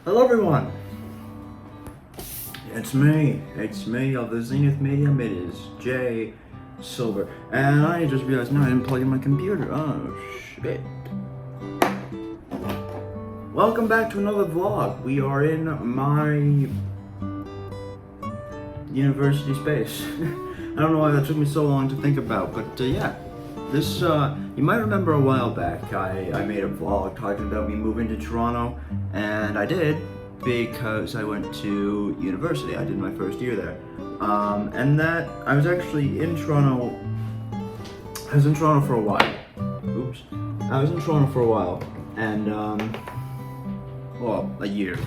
Hello everyone! It's me of the Zenith Medium. It is Jay Silver. And I just realized now I didn't plug in my computer. Oh shit. Welcome back to another vlog. We are in my university space. I don't know why that took me so long to think about, but yeah. This, you might remember a while back, I made a vlog talking about me moving to Toronto, and I did because I went to university. I did my first year there. And that, I was actually in Toronto, I was in Toronto for a while. Oops. I was in Toronto for a while, and, well, a year.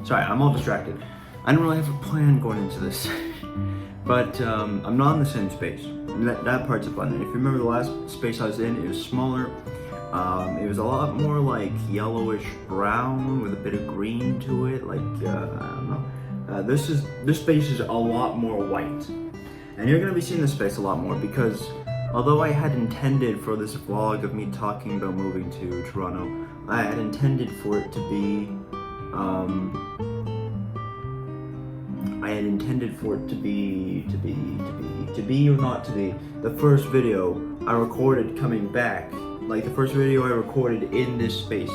Sorry, I'm all distracted. I don't really have a plan going into this, but I'm not in the same space. That part's fun. And if you remember the last space I was in, it was smaller. It was a lot more like yellowish brown with a bit of green to it. Like I don't know. This space is a lot more white, and you're gonna be seeing this space a lot more because although I had intended for this vlog of me talking about moving to Toronto, I had intended for it to be or not to be the first video I recorded coming back, like the first video I recorded in this space.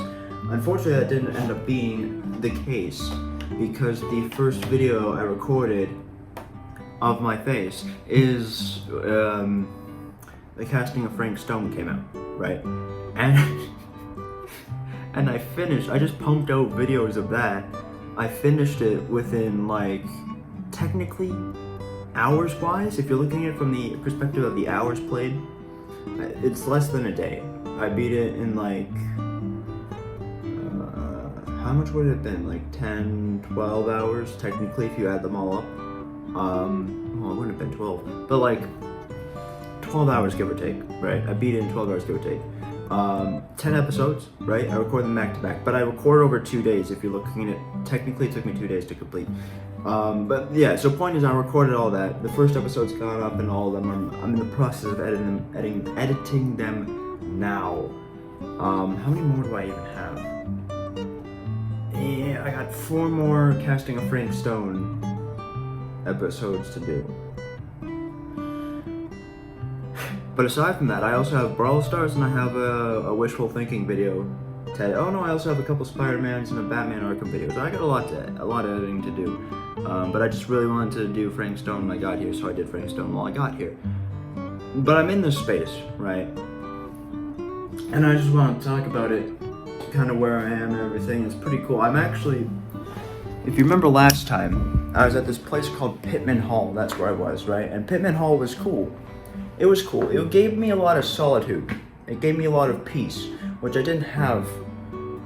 Unfortunately, that didn't end up being the case because the first video I recorded of my face is the casting of Frank Stone came out, right? And I just pumped out videos of that. I finished it within like, technically, hours wise, if you're looking at it from the perspective of the hours played, it's less than a day. I beat it in like, how much would it have been? Like 10, 12 hours, technically, if you add them all up. Well, it wouldn't have been 12, but like 12 hours give or take, right? I beat it in 12 hours give or take. 10 episodes, right? I record them back to back, but I record over 2 days. If you're looking at it, technically it took me 2 days to complete. But yeah, so point is I recorded all that. The first episode's gone up and all of them I'm in the process of editing them now. How many more do I even have? Yeah, I got 4 more casting of Frank Stone episodes to do. But aside from that, I also have Brawl Stars and I have a wishful thinking video. Oh no, I also have a couple Spider-Mans and a Batman Arkham video. So I got a lot of editing to do. But I just really wanted to do Frank Stone when I got here, so I did Frank Stone while I got here. But I'm in this space, right? And I just want to talk about it, kind of where I am and everything. It's pretty cool. I'm actually, if you remember last time, I was at this place called Pittman Hall. That's where I was, right? And Pittman Hall was cool. It was cool. It gave me a lot of solitude. It gave me a lot of peace, which I didn't have.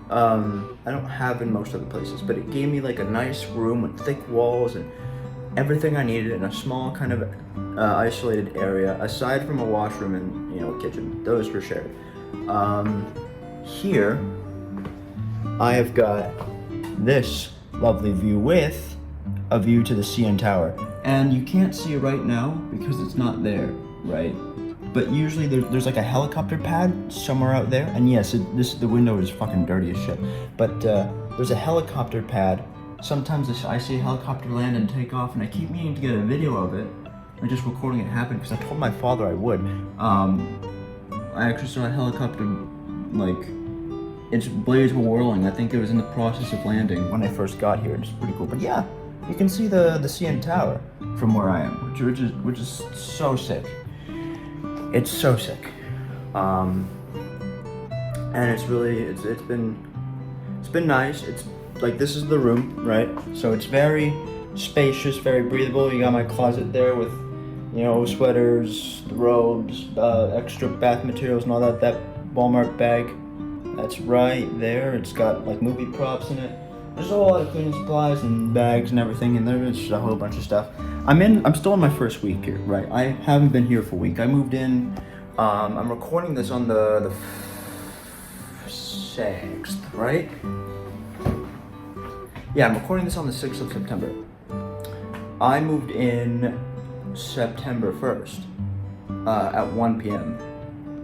I don't have in most other places, but it gave me like a nice room with thick walls and everything I needed in a small kind of isolated area, aside from a washroom and kitchen. Those were shared. Here, I have got this lovely view with a view to the CN Tower, and you can't see it right now because it's not there, right? But usually there's like a helicopter pad somewhere out there, and yes, the window is fucking dirty as shit. But there's a helicopter pad. Sometimes I see a helicopter land and take off, and I keep meaning to get a video of it. I'm just recording it happen because I told my father I would. I actually saw a helicopter, like, its blades were whirling. I think it was in the process of landing when I first got here. It's pretty cool. But yeah, you can see the CN Tower from where I am, which is so sick. It's so sick, and it's really it's been nice. It's like this is the room, right? So it's very spacious, very breathable. You got my closet there with sweaters, robes, extra bath materials, and all that. That Walmart bag, that's right there. It's got like movie props in it. There's a lot of cleaning supplies and bags and everything, and there's just a whole bunch of stuff. I'm still in my first week here, right? I haven't been here for a week. I moved in, I'm recording this on the 6th, right? Yeah, I'm recording this on the 6th of September. I moved in September 1st, at 1 p.m.,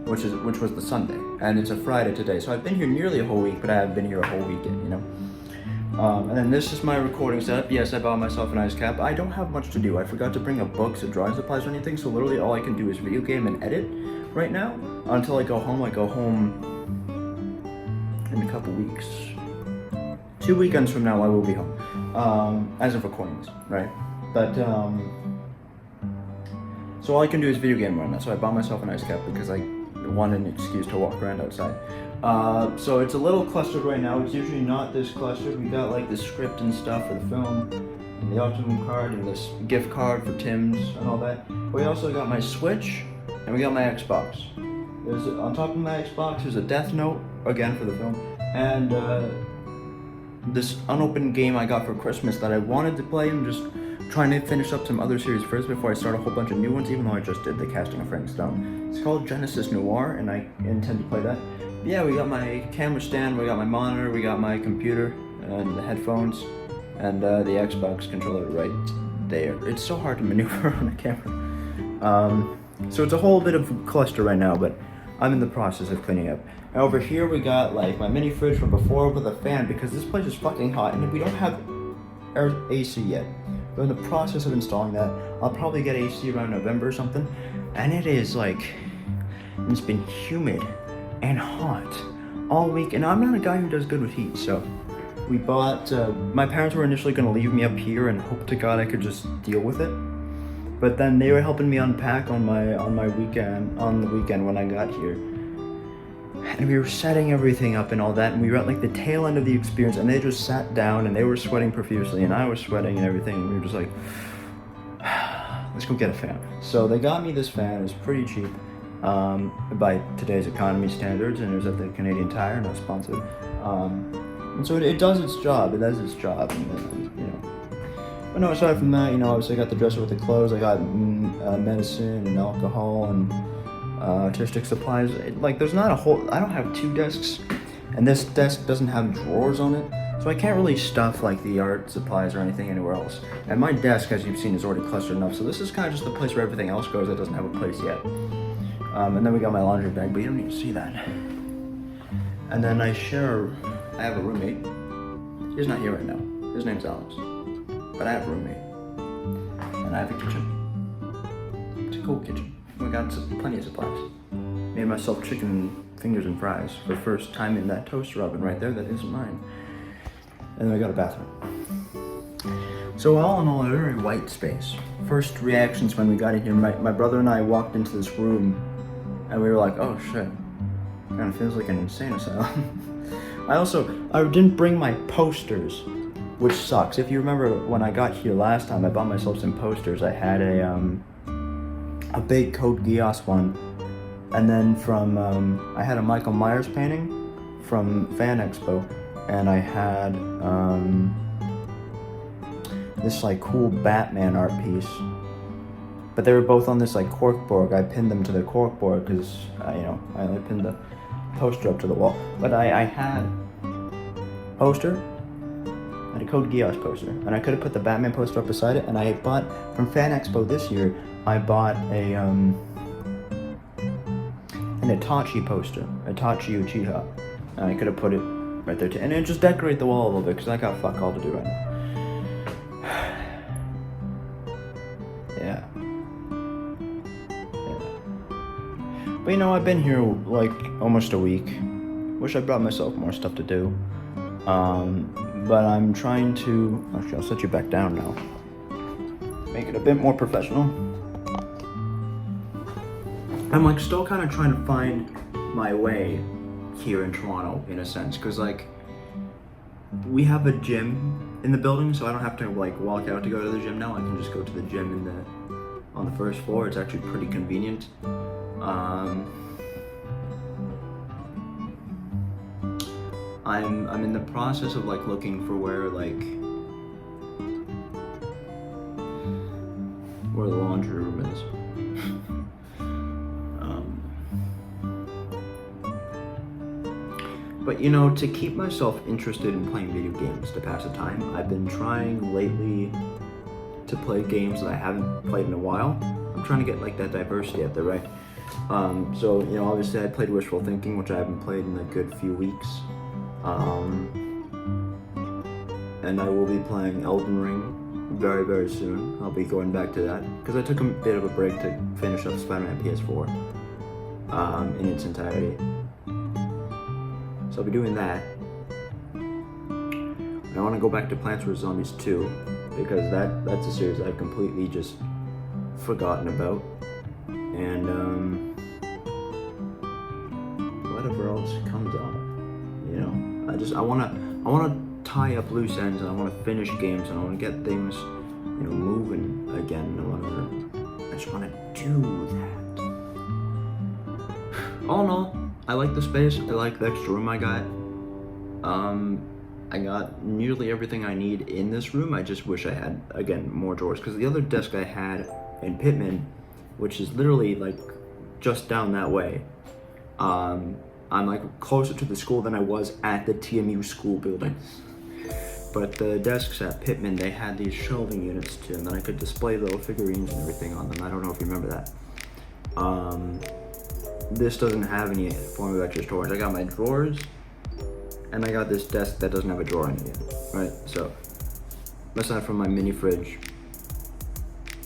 which was the Sunday, and it's a Friday today. So I've been here nearly a whole week, but I haven't been here a whole weekend, And then this is my recording setup. Yes, I bought myself an ice cap. I don't have much to do. I forgot to bring up books or drawing supplies or anything, so literally all I can do is video game and edit right now until I go home. I go home in a couple weeks. 2 weekends from now I will be home, as of recording this, right? But, so all I can do is video game right now, so I bought myself an ice cap because I wanted an excuse to walk around outside. So it's a little clustered right now. It's usually not this clustered. We got like the script and stuff for the film, and the Optimum card, and this gift card for Tim's and all that. But we also got my Switch, and we got my Xbox. There's on top of my Xbox, there's a Death Note, again for the film, and this unopened game I got for Christmas that I wanted to play. I'm just trying to finish up some other series first before I start a whole bunch of new ones, even though I just did the Casting of Frank Stone. It's called Genesis Noir, and I intend to play that. Yeah, we got my camera stand, we got my monitor, we got my computer, and the headphones, and the Xbox controller right there. It's so hard to maneuver on a camera. So it's a whole bit of cluster right now, but I'm in the process of cleaning up. And over here we got like my mini fridge from before with a fan because this place is fucking hot, and we don't have AC yet. We're in the process of installing that. I'll probably get AC around November or something, and it is like, it's been humid and hot all week, and I'm not a guy who does good with heat, so we bought, my parents were initially going to leave me up here and hope to God I could just deal with it, but then they were helping me unpack on the weekend when I got here, and we were setting everything up and all that, and we were at like the tail end of the experience, and they just sat down and they were sweating profusely, and I was sweating and everything, and we were just like, let's go get a fan. So they got me this fan. It was pretty cheap. By today's economy standards, and it was at the Canadian Tire, not sponsored. And so it does its job. It does its job, and, you know. But no, aside from that, you know, obviously I got the dresser with the clothes. I got medicine and alcohol and artistic supplies. There's not a whole. I don't have 2 desks, and this desk doesn't have drawers on it, so I can't really stuff like the art supplies or anything anywhere else. And my desk, as you've seen, is already clustered enough. So this is kind of just the place where everything else goes that doesn't have a place yet. And then we got my laundry bag, but you don't need to see that. And then I have a roommate. He's not here right now. His name's Alex. But I have a roommate. And I have a kitchen. It's a cool kitchen. We got plenty of supplies. Made myself chicken fingers and fries for the first time in that toaster oven right there that isn't mine. And then we got a bathroom. So all in all, a very white space. First reactions when we got in here, my brother and I walked into this room, and we were like, oh shit, kind of feels like an insane asylum. I didn't bring my posters, which sucks. If you remember when I got here last time, I bought myself some posters. I had a big Code Geass one, and then I had a Michael Myers painting from Fan Expo, and I had this like cool Batman art piece. But they were both on this like corkboard. I pinned them to the corkboard because I only pinned the poster up to the wall. But I had a poster, I had a Code Geass poster, and I could have put the Batman poster up beside it. And I bought from Fan Expo this year. I bought an Itachi poster, Itachi Uchiha, and I could have put it right there too. And it just decorate the wall a little bit because I got fuck all to do right now. Yeah. But you know, I've been here like almost a week. Wish I brought myself more stuff to do. But I'm trying to, actually I'll set you back down now. Make it a bit more professional. I'm like still kind of trying to find my way here in Toronto in a sense. Cause like, we have a gym in the building, so I don't have to like walk out to go to the gym now. I can just go to the gym on the first floor. It's actually pretty convenient. I'm in the process of like looking for where the laundry room is. But you know, to keep myself interested in playing video games to pass the time, I've been trying lately to play games that I haven't played in a while. I'm trying to get like that diversity out there, right? So, you know, obviously I played Wishful Thinking, which I haven't played in a good few weeks. and I will be playing Elden Ring very, very soon. I'll be going back to that because I took a bit of a break to finish up Spider-Man PS4 in its entirety. So I'll be doing that. I want to go back to Plants vs. Zombies 2 because that's a series I've completely just forgotten about. And whatever else comes up, you know, I wanna tie up loose ends, and I wanna finish games, and I wanna get things, you know, moving again. I just wanna do that. All in all, I like the space. I like the extra room I got. I got nearly everything I need in this room. I just wish I had, again, more drawers, because the other desk I had in Pittman, which is literally like just down that way, I'm like closer to the school than I was at the TMU school building. But the desks at Pittman, they had these shelving units too, and then I could display little figurines and everything on them. I don't know if you remember that. This doesn't have any form of extra storage. I got my drawers, and I got this desk that doesn't have a drawer in it yet, right? So, aside from my mini fridge,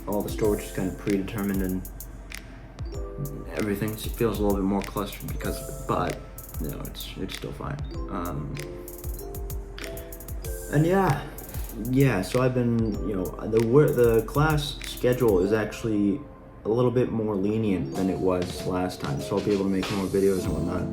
all the storage is kind of predetermined, and everything feels a little bit more clustered because of it, but, you know, it's still fine. And yeah, so I've been, you know, the class schedule is actually a little bit more lenient than it was last time, so I'll be able to make more videos and whatnot.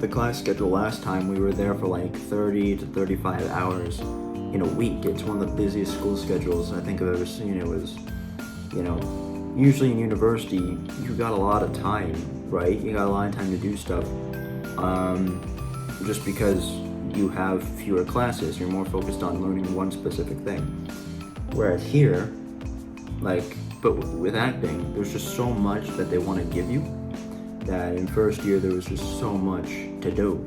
The class schedule last time, we were there for like 30 to 35 hours in a week. It's one of the busiest school schedules I think I've ever seen. It was, you know, usually in university, you got a lot of time, right? You got a lot of time to do stuff. Just because you have fewer classes, you're more focused on learning one specific thing. Whereas here, like, but with acting, there's just so much that they want to give you that in first year there was just so much to do,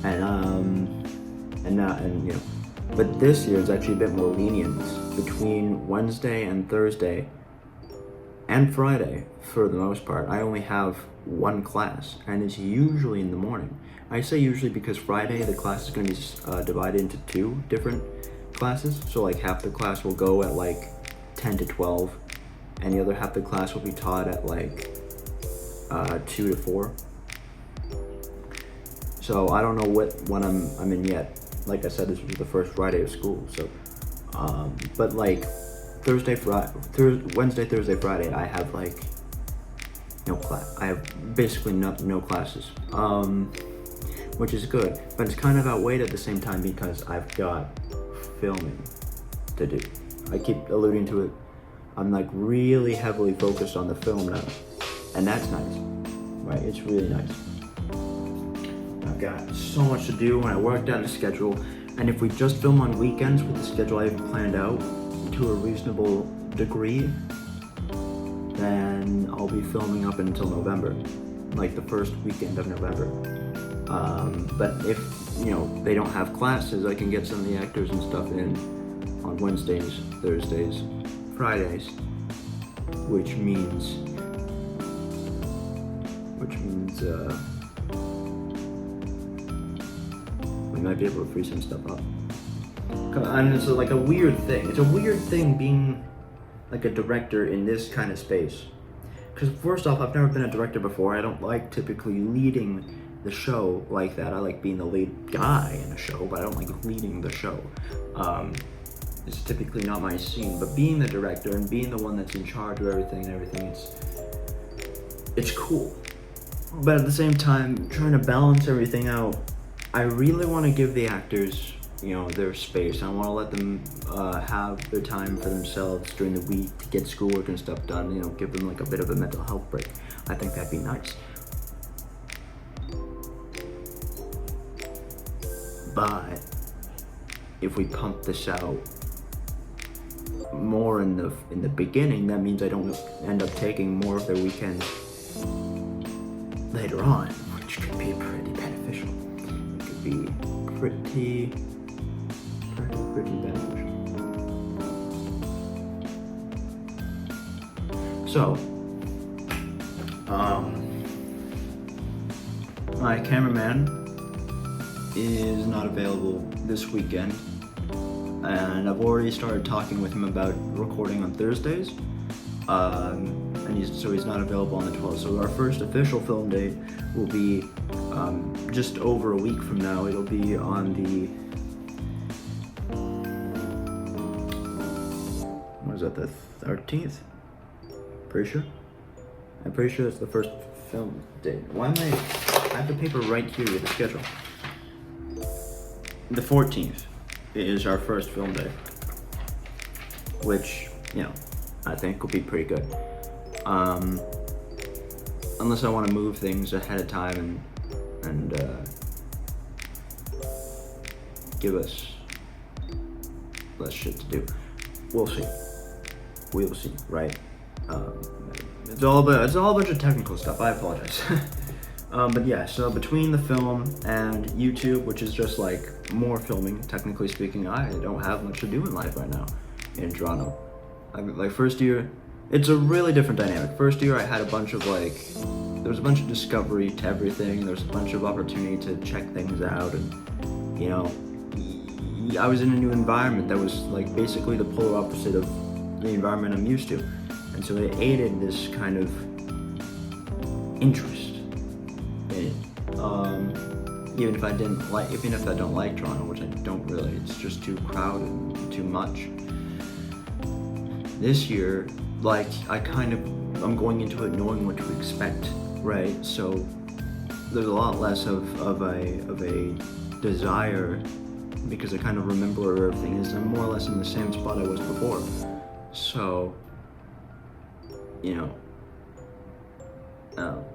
and you know, but this year is actually a bit more lenient. Between Wednesday and Thursday and Friday, for the most part, I only have one class, and it's usually in the morning. I say usually because Friday the class is going to be divided into two different classes, so like half the class will go at like 10 to 12, and the other half of the class will be taught at like 2 to 4. So I don't know what one I'm in yet. Like I said, this was the first Friday of school. So, but like Wednesday, Thursday, Friday, I have like no class. I have basically no classes, which is good. But it's kind of outweighed at the same time because I've got filming to do. I keep alluding to it. I'm like really heavily focused on the film now. And that's nice, right? It's really nice. I've got so much to do, and I worked out a schedule. And if we just film on weekends with the schedule I've planned out to a reasonable degree, then I'll be filming up until November, like the first weekend of November. But if, you know, they don't have classes, I can get some of the actors and stuff in on Wednesdays, Thursdays, Fridays, which means we might be able to free some stuff up. And it's like a weird thing. It's a weird thing being like a director in this kind of space. Because first off, I've never been a director before. I don't like typically leading the show like that. I like being the lead guy in a show, but I don't like leading the show. It's typically not my scene. But being the director and being the one that's in charge of everything, it's cool. But at the same time, trying to balance everything out, I really want to give the actors, you know, their space. I want to let them have their time for themselves during the week to get schoolwork and stuff done, you know, give them like a bit of a mental health break. I think that'd be nice. But if we pump this out more in the beginning, that means I don't end up taking more of their weekends later on, which could be pretty beneficial. It could be pretty beneficial. So, my cameraman is not available this weekend, and I've already started talking with him about recording on Thursdays. And he's not available on the 12th. So our first official film date will be just over a week from now. It'll be on the the 13th? Pretty sure? I'm pretty sure it's the first film date. Why am I have the paper right here with the schedule. The 14th is our first film day, which, you know, I think will be pretty good. Unless I want to move things ahead of time and give us less shit to do. We'll see. We'll see, right? It's all a bunch of technical stuff. I apologize. But yeah, so between the film and YouTube, which is just like more filming, technically speaking, I don't have much to do in life right now in Toronto. Like first year, it's a really different dynamic. First year I had a bunch of there was a bunch of discovery to everything. There was a bunch of opportunity to check things out, and you know, I was in a new environment that was like basically the polar opposite of the environment I'm used to. And so it aided this kind of interest in it. Even if I don't like Toronto, which I don't really, it's just too crowded and too much. This year, like I'm going into it knowing what to expect, right? So there's a lot less of a desire, because I kind of remember where everything is. I'm more or less in the same spot I was before. So, you know,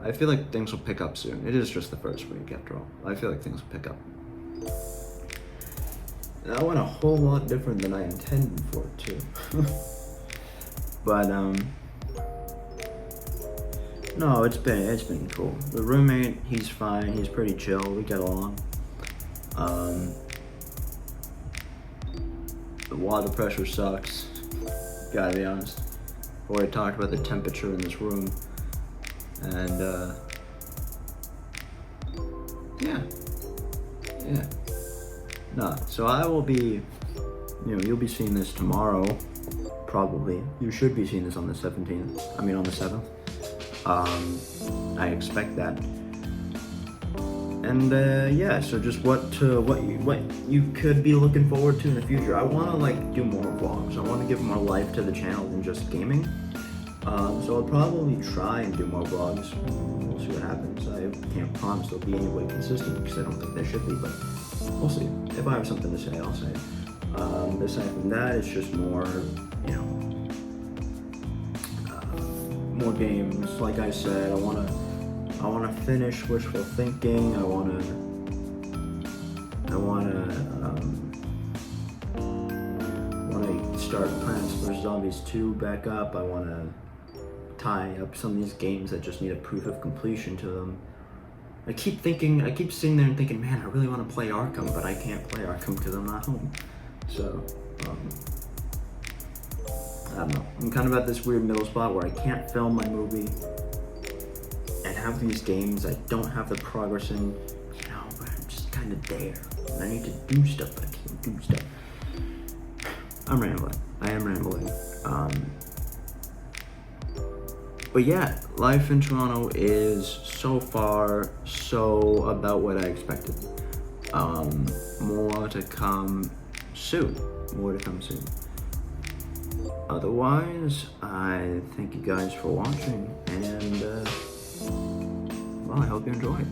I feel like things will pick up soon. It is just the first week after all. I feel like things will pick up. That went a whole lot different than I intended for it to. But no, it's been cool. The roommate, he's fine. He's pretty chill. We get along. The water pressure sucks. Gotta be honest. We already talked about the temperature in this room, and yeah. No, so I will be, you'll be seeing this tomorrow, probably. You should be seeing this on the 17th. I mean on the 7th. I expect that. And yeah, so just what you could be looking forward to in the future. I want to do more vlogs. I want to give more life to the channel than just gaming. So I'll probably try and do more vlogs. We'll see what happens. I can't promise they'll be any way consistent, because I don't think they should be, but we'll see. If I have something to say, I'll say it. Aside from that, it's just more, more games. Like I said, I want to finish Wishful Thinking. I want to start Plants vs. Zombies 2 back up. I want to tie up some of these games that just need a proof of completion to them. I keep sitting there and thinking, man, I really want to play Arkham, but I can't play Arkham because I'm not home. So, I don't know. I'm kind of at this weird middle spot where I can't film my movie and have these games I don't have the progress in, but I'm just kind of there. And I need to do stuff, but I can't do stuff. I'm rambling. I am rambling. But yeah, life in Toronto is so far so about what I expected. More to come soon. Otherwise, I thank you guys for watching, and well, I hope you enjoyed.